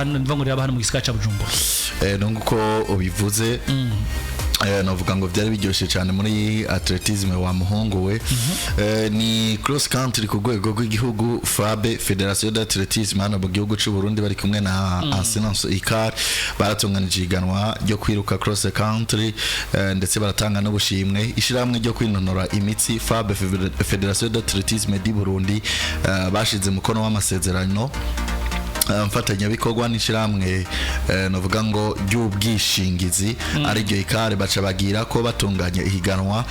mvangurira hano mu gisaka ca Bujumbura nunguko ubivuze navuga ngo byari biryoshye cyane muri atletisme wa muhungu we ni cross country ku rwego rw'igihugu FABE Federation d'Athlétisme hano mu gihugu cy'u Burundi bari kumwe na Assurance ICAR baratunganije iganwa ryo kwiruka cross country ndetse baratanga n'ubushimwe ishiramwe ryo kwinonora imitsi FABE Federation d'Athlétisme du Burundi bashize mukono w'amasezerano mfatanya bikorwa n'ishiramwe navuga ngo ry'ubwishingizi ari ryo ikare baca bagira ko batunganya ihiganwa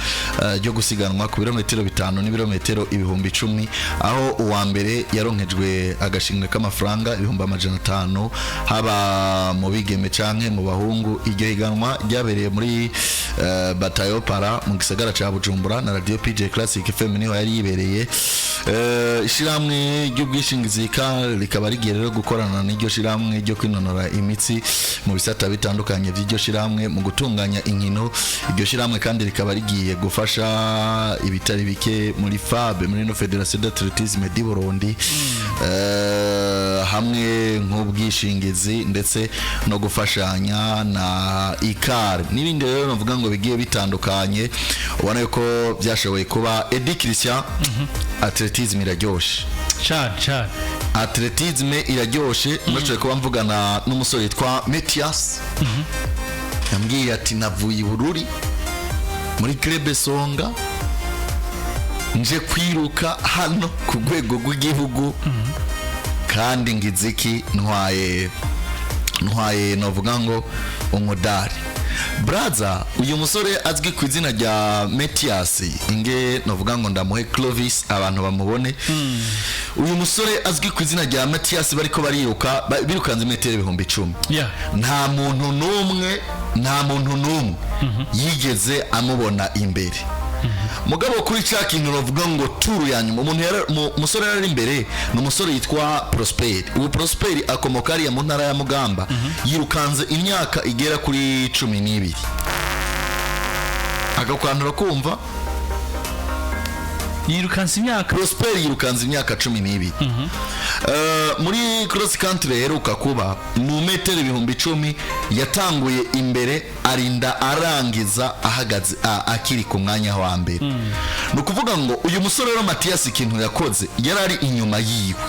ryo gusiganwa ku birometero 5 n'ibirometero 1010 aho uwa mbere yaronkejwe agashimwe k'amafaranga 500 haba mu bigeme canke mu bahungu iryo higanwa ryabereye muri Batayo Para mu gisagara ca Bujumbura na Radio PJ Classic FM niho yari yibereye ishiramwe ry'ubwishingizi rikaba rigiye rero gukorana n'iryo shiramwe ryo kwinonora imitsi mu bisata bitandukanye by'iryo shiramwe mu gutunganya inkino iryo shiramwe kandi rikaba rigiye gufasha ibitari bike muri FABE muri no Federation d'Athlétisme du Burundi hamwe nk'ubwishingizi ndetse no gufashanya na ICAR n'ibindi rero navuga ngo bigiye bitandukanye ubona yuko byashoboye kuba Edi Christian atletisme iraryoshe cyane atletisme iraryoshe nacoye kuba mvugana n'umusore yitwa Metias yambwiye ati navuye Bururi muri club Songa nje kwiruka hano ku rwego rw'igihugu kandi ngiziki ntwaye navuga ngo umudari Braza uyu musore azwi ku izina rya Metias inge navuga ngo ndamuhe Clovis abantu bamubone uyu musore azwi ku izina rya Metias bariko birukanze metero 1010 nta muntu numwe yigeze amubona imbere mugabo kuri cya kintu navuga ngo turu yanyuma umusore yari imbere n'umusore yitwa Prosper ubu Prosper akomoka ari mu ntara ya Mugamba yirukanze imyaka igera kuri 12 agakwanura kumva yirukanze imyaka Prosper yirukanze imyaka 12 muri cross country heruka kuba mu metero 1010 yatanguye imbere arinda arangiza ahagaze akiri ku mwanya wa mbere no kuvuga ngo uyu musore rero Matias ikintu yakoze yarari inyuma yiwe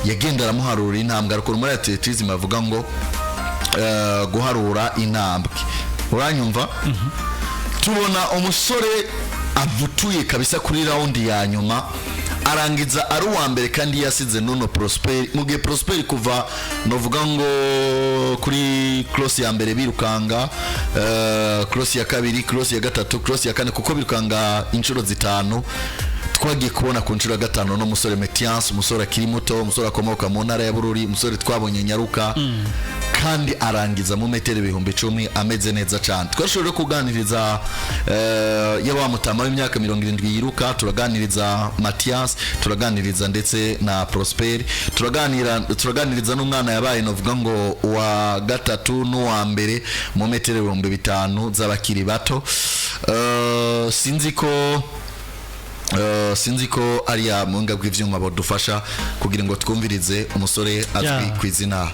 yagenda aramuharura intambwe ariko muri atletisme avuga ngo guharura intambwe uranyumva tubona umusore avutuye kabisa kuri round ya nyuma arangiza ari uwa mbere kandi yasize nono Prosper mugihe Prosper kuva novuga ngo kuri cross ya mbere birukanga cross ya kabiri cross ya gatatu cross ya kane kuko birukanga inshuro zitanu twagiye kubona ku nshuro gatano no musore Metias umusore akiri muto umusore akomoka mu ntara ya Bururi umusore twabonye nyaruka kandi arangiza mu metero 1010 ameze neza cyane twashobora kuganiriza yaba mutama w'imyaka 70 yiruka turaganiriza Matias turaganiriza ndetse na Prosper turaganiriza n'umwana yabaye novuga ngo wa gatatu no wa mbere mu metero 5000 z'abakiri bato sinzi ko ari ya mwanga bw'ivyuma bodufasha kugira ngo twumvirize umusore azwi ku izina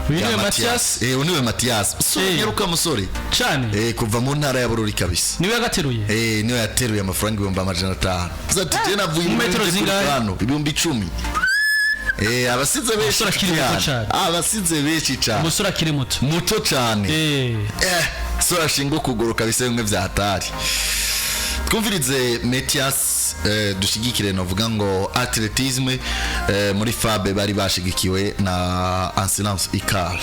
Niwe Matias niwe Matias nyaruka musore cyane kuva mu ntara ya Bururi kabisa niwe yagateruye niwe yateruye amafaranga 500 zati je navuye mu metero zingahe 1010 abasize benshi cyane umusore akiri muto cyane so ashinga ukuguru kabisa bimwe byatari twumvirize Metias dushigikire novuga ngo atletisme muri FABE bari bashigikiwe na Assurance ICAR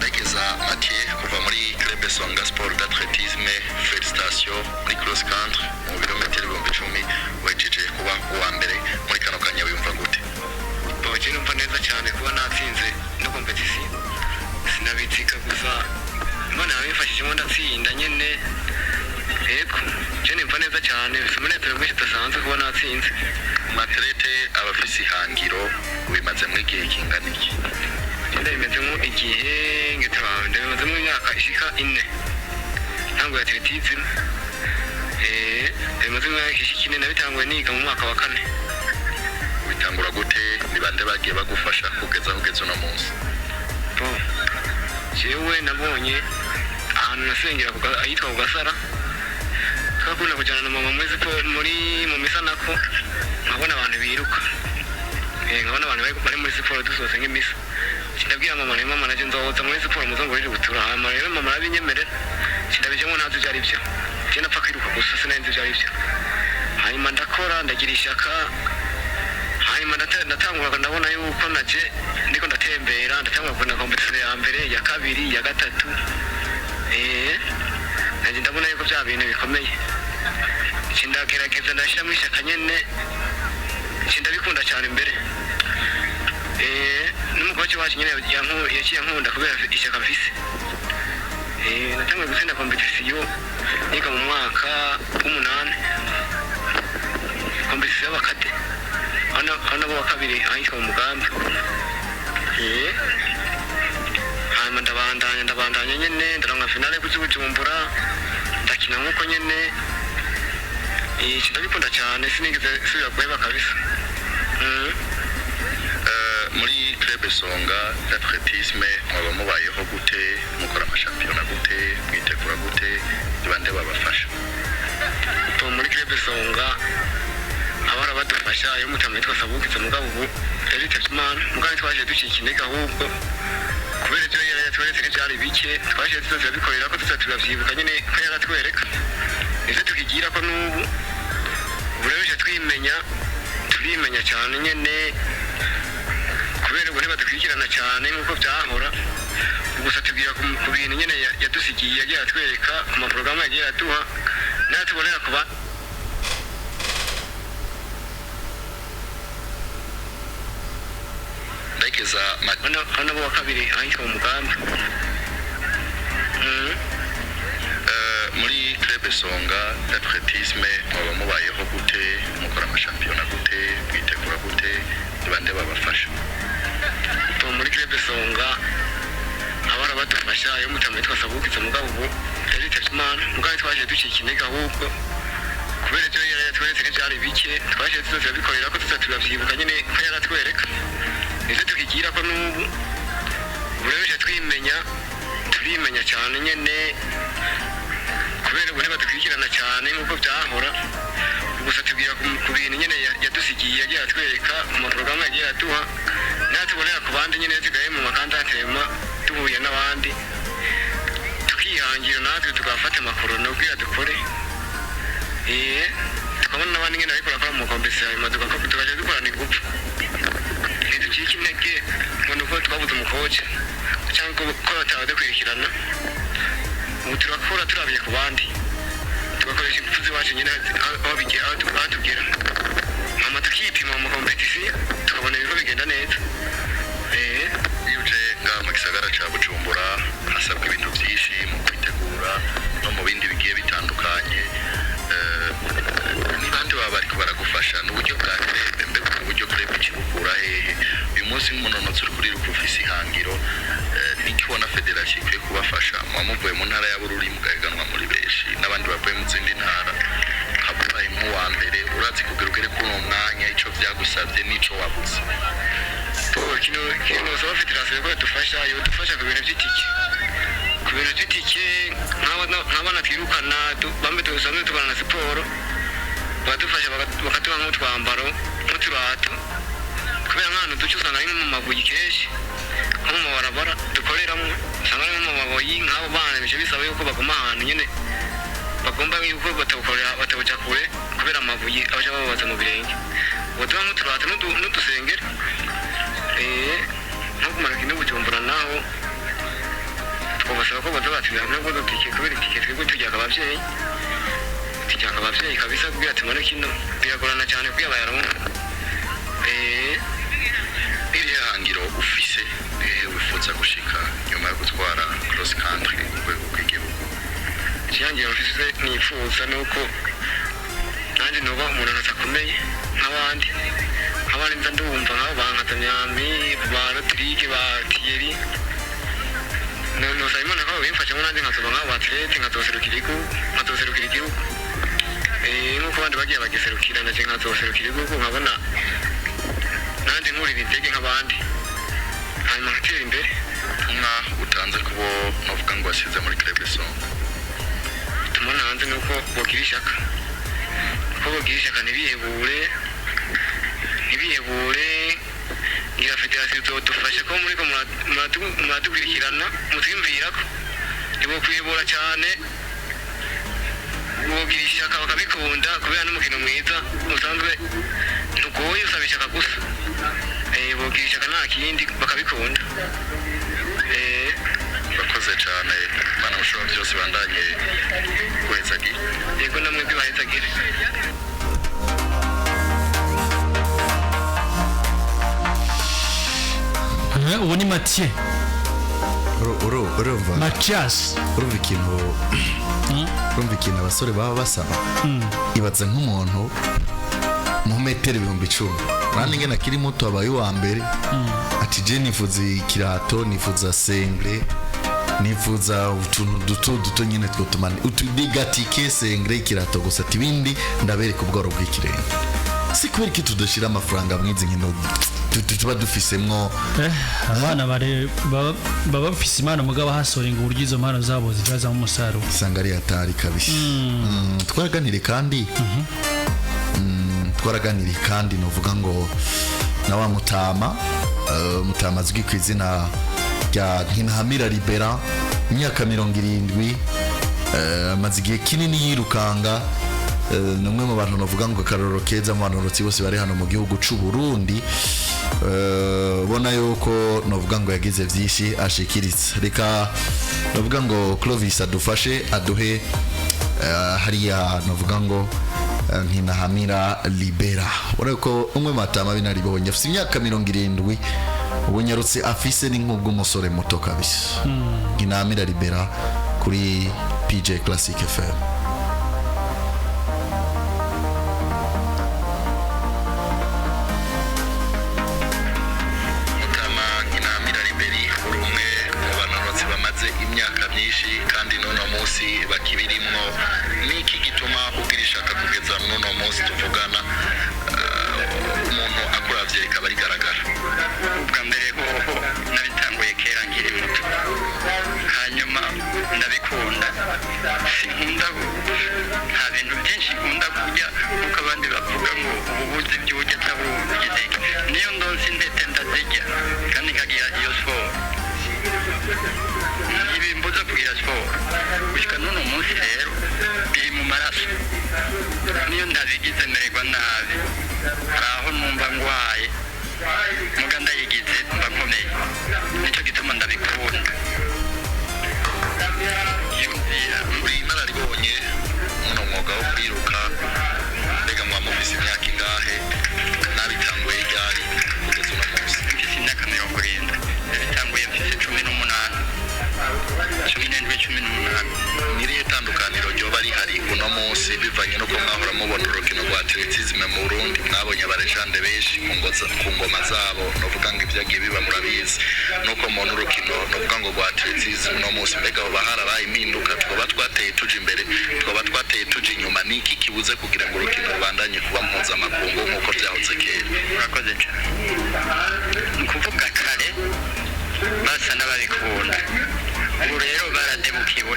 Yagenze Mathieu kuva muri club Songa Sport d'Athlétisme félicitations muri cross country mu birometero 1010 wejeje kuba uwa mbere muri kano kanya wiyumva gute Boje numva neza cyane kuba natsinze no competition sinabitsika gusa Imana yabifashije mu ndatsinda nyene eko cyane mva neza cyane bisomanetse mwese tasanzwe kuba natsinze Matrete abafisi hangiro wimaze muri gihe kingana iki Nda imeze mu igihe ngitwande bimaze mu myaka ishika 4 ntango ya atletisme bimaze mu myaka ishika 4 nabitanguye niga mu mwaka wa 4 bitangura gute ni bande bagiye bagufasha kugeza uno munsi? jewe nabonye ahantu nasengera ahitwa ku Gasara twakunda kujyana na mama muri mu misa nako nkabona abantu biruka nkabona abantu bari muri siporo dusohotse nk'imisa ndabwira mama naje nzoza muri siporo muzongorije gutura hama rero mama arabinyemerera ndabijemo ntazi byari byo je napfa kwiruka gusa sinenze byari byo hanyuma ndakora ndagira ishaka hanyuma ndatangura ndabona yuko naje ndiko ndatembera ndatangura kubona competition ya mbere ya kabiri ya gatatu naje ndabona yuko bya bintu bikomeye ndagerageza ndashyiramo ishaka nyene ndabikunda cyane imbere n'umukozi wacu nyene yaciye nkunda kubera ishaka mfise natangiye gutsinda competition niga mu mwaka w'umunani competition y'abakade hano bo kabiri ahitwa mu Mugambi hanyuma ndabandanya nyene ndaronka finale kuzibujumbura ndakina nkuko nyene ndabikunda cyane sinigeze subira guheba kabisa. Muri club Songa d'athlétisme mwaba mubayeho gute mukora amashampiyona gute mwitegura gute bande babafasha? Muri club Songa abara badufasha yo mutamwe twasabukiza mugabo ubu yaritavye Imana mugabo twaje ducikinega ahubwo kubera ibyo yatweretse byari bike twaje tuzabikorera ko tuzatubyibuka nyene ko yaratwereka ese tukigira ko n'ubu ubureje turimenya cyane nyene kubera ngo ntibadukurikirana cyane nk'uko byahora gusa tubwira ku bintu nyene yadusigiye yagiye atwereka ku maporogaramu yagiye atuha natubonera kuba ndakeza hano bo kabiri ahitwa mu Mugambi. Muri club Songa d'athlétisme mwaba mubayeho gute mukora amashampiyona gute mwitegura gute bande babafasha? Muri club Songa abara badufasha yo mutamwe twasabukiza mugabo ubu yaritavye Imana mugabo twaje ducikinega ahubwo kubera ibyo yatweretse byari bike twaje tuzabikorera ko tuzatubyibuka nyene ko yaratwereka ese tukigira ko n'ubu ubureje turimenya cyane nyene kubera ngo ntibadukurikirana cyane nk'uko byahora gusa tubwira ku bintu nyene yadusigiye yagiye atwereka ku maporogaramu yagiye atuha natubonera ku bandi nyene tugaye mu makandatema tuhuye n'abandi tukihangira natwe tugafata amakorono kugira dukore tukabona n'abandi nyene ariko bakora mu competition hanyuma tugaje dukorana igupfu ntiducika intege ngo nuko twabuze umukoci cyangwa ko batadukurikirana ubu turakora turabiye ku bandi tugakoresha ingufu z'iwacu nyine aho bigiye aho tubwira hama tukipima mu competition tukabona ibintu bigenda neza. Iyo uje ngaha mu gisagara ca Bujumbura hasabwa ibintu byinshi mu kwitegura no mu bindi bigiye bitandukanye ni bande baba bariko baragufasha n'uburyo bwa club mbega uburyo club ikibukura hehe uyu munsi nk'umunonotsi uri kuri rukufisi ihangiro nikibona federation ikwiye kubafasha muvuye mu ntara ya Bururi mugahiganwa muri benshi n'abandi bavuye mu zindi ntara habaye nk'uwa mbere urazi kugira ugere kuri uwo mwanya ico vyagusabye n'ico wabuze? kino saba federation ko dufasha ku bintu by'itike nk'abana twirukana bambe tusanzwe tukana na siporo badufasha bakatuha nk'utwambaro nk'uturato kubera nk'ahantu duce usanga ari mu mabuye kenshi nko mu mabarabara dukoreramo usanga ari mu mabuye nk'abo bana bice bisaba yuko baguma ahantu nyine bagomba yuko batabuja kure kubera amabuye abaja bababaza mu birenge baduha nk'uturato n'udusengeri nko kumanuka ino Bujumbura naho twabasaba ko baza batubwira ntabwo dutike kubera itike twebwe tujyaga abavyeyi kabisa kubwira tumanuke ino biragorana cyane kugira bayaronka. Iri hangiro ufise wifuza gushika nyuma yo gutwara cross country ku rwego rw'igihugu? Ikihangiro mfise nifuza nuko nanjye noba umuntu atakomeye nk'abandi nza ndumva nk'abo bankatanyami ba Rodrigue ba Thierry nosaba Imana ko bimfashamo nanjye nkazoba nk'abo batlete nkazoserukira igihugu nk'uko abandi bagiye bagiserukira naje nkazoserukira igihugu nkabona nkurira intege nk'abandi hanyuma nkatera imbere. Ubutumwa utanze kubo novuga ngo wasize muri Club Song? Ubutumwa nanze ni uko bogira ishyaka, ntibihebure ngira federasiyo izodufasha ko muriko muradukurikirana mutwimvira ko ntibokwihebura cyane, bogira ishyaka bakabikunda kubera n'umukino mwiza usanzwe ntugoye usaba ishyaka gusa. Bogira ishyaka nta kindi bakabikunda. Bakoze cyane, Imana ushobora byose bandanye guhezagire. Yego namwe bahezagire. ubu ni Mathieu urumva Mathias, urumva ikintu abasore baba basaba. Ibaza nk'umuntu mu metero 10,000 kandi ngena kiri muto abaye wa mbere ati je nifuza ikirato, nifuza sengle, nifuza utuntu duto nyine twotumana utudigatike sengle ikirato gusa tibindi ndabereka ubworo bw'ikirenge. Si kubera ko tudashira amafaranga mwizi nkino tuba dufisemwo abana baba bafise imana mugabo hasoringa uburyo izo mpano zabo zibaza mu musaruro usanga ari hatari kabisa. Twaraganire kandi novuga ngo na wa mutama azwi ku izina rya Nkinamira Libera, imyaka 70, amaze igihe kinini yirukanga. Numwe mu bantu novuga ngo karoro keza mu bantu bose bari hano mu gihugu c'u Burundi. Bona yuko novuga ngo yagize vyinshi ashikiritse. Reka novuga ngo Clovis adufashe aduhe hariya novuga ngo Nkinamira Libera. Bona yuko umwe matama binaribonye afise imyaka 70, ubunyarutse afise n'inkubwo umusore muto kabisa. Nkinamira Libera kuri PJ Classic FM. Imyaka myinshi kandi nono munsi bakibirimwo, niki gituma ugira ishaka kugeza nono munsi tuvugana umuntu akuravye ikaba rigaragara? Ubwa mbere hoho nabitanguye kera nkiri muto, hanyuma ndabikunda, sinkunda nta bintu byinshi nkunda kurya kuko abandi bavuga ngo ububuzi by'urya atabugize. Niyo ndonse intete ndazirya kandi nkagira iyo siporo. Ibimbuza kugira siporo gushika n'uno munsi rero biri mu maraso, niyo ndabigize mererwa nabi, aho numva ngwaye muga ndayigize mba nkomeye, nicyo gituma ndabikunda. Uri inararibonye muno mwuga wo kwiruka, mbega muba mufise imyaka ingahe? Nabitanguye ryari kugeza uno munsi? Mfise imyaka 70, nabitanguye mfise 18. Niriye tandukaniro ryoba rihari uno munsi bivanye no ko mwahora mubona urukino rwa atletisme mu Burundi, mwabonye abarejande benshi ku ngoma zabo, novuga ngo ibyagiye biba murabizi, nuko mubona urukino novuga ngo rwa atletisme uno munsi, mbega ho baharabaye impinduka, twaba twateye tuje imbere, twaba twateye tuje inyuma, niki kibuze kugira ngo urukino rubandanye kuba mpuzamakungu nk'uko byahoze kera? Murakoze cyane. Ni kuvuga kare basa n'ababikunda, ubu rero baradebukiwe,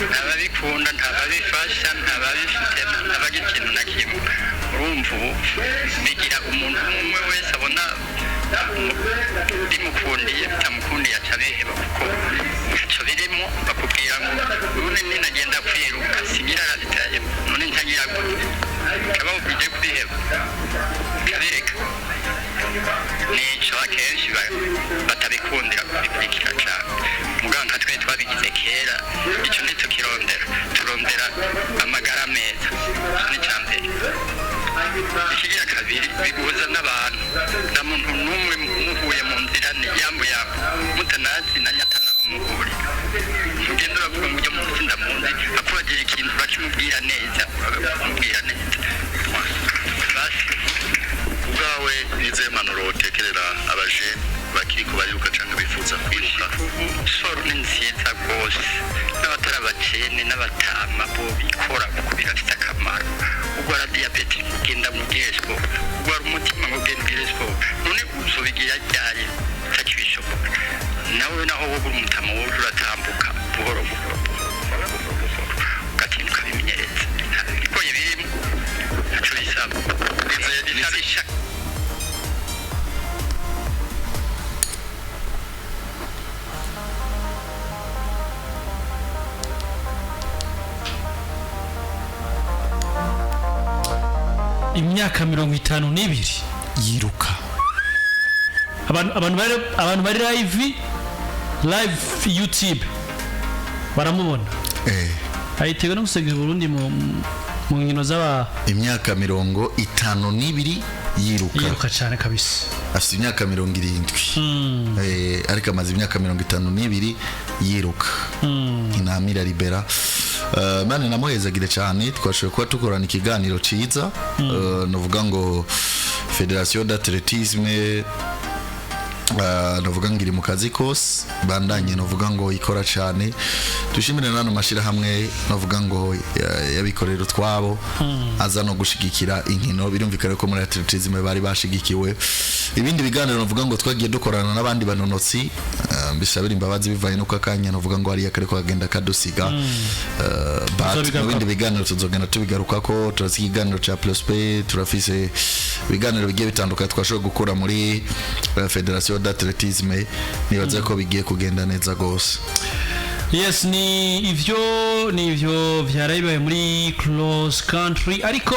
ntababikunda, ntababifasha, ntababifite, ntabagira ikintu na kimwe. Urumva ubu bigira umuntu umwe wese abona bimukundiye, bitamukundiye aca biheba kuko icyo birimo bakubwira ngo none ninagenda kwiruka sigira arabitayemo, none ntagira gute, kaba ubwiye kubiheba kabireka. Nico akenshi batabikundira kubikurikira cyane, muganga twe twabigize kera, icyo ntitukirondera, turondera amagara meza, ni cyambere. Ikigira kabiri biguhuza n'abantu, nta muntu n'umwe muhuye mu nzira ni yambu mutanazi na nyatana umuhuri, ugenda uravuga ngo ujya mu nzi ndamuzi, akuragira ikintu bakimubwira neza, ukamubwira neza. Basi ubwawe nize manuro utekerera abaje bakiko bariruka cyangwa bifuza kwiruka? Siporo ni nziza rwose, n'abatarabakene n'abatama bo bikora kuko birafite akamaro. akamaro ugwara diabete genda mu gihesko ugwara umutima ngo genda gihesko none uzobigira ryari takibishoboka nawe naho wo umutama wo uratambuka buhoro buhoro gatinduka bimenyereza ariko ibirimo naco bisaba nizabisha imyaka 52 yiruka abantu bari live YouTube baramubona ayitega no gusegera Burundi mu nkino z'aba imyaka 52 yiruka cyane kabisa afite imyaka 70 ariko amaze imyaka 52 yiruka inamira libera mane namuhezagire cyane twashoboye kuba tukorana ikiganiro ciza novuga ngo Federation d'Athlétisme navuga ngo iri mu kazi kose bandanye navuga ngo ikora cyane dushimire nano mashira hamwe navuga ngo yabikorera twabo aza no gushigikira inkino birumvikana ko muri atletism bari bashigikiwe ibindi biganiro navuga ngo twagiye dukorana n'abandi banonotsi bisabira imbabazi bivaye no kakanya navuga ngo ari yakare ko agenda kadusiga but ibindi biganiro tuzogenda tubigaruka ko turasikiganiro cha Prosper turafise biganiro bigiye bitandukanye twashobora gukora muri Federation d'Athlétisme nibaza ko bigiye kugenda neza gose. Yes, ni ivyo vyarayibaye muri cross country ariko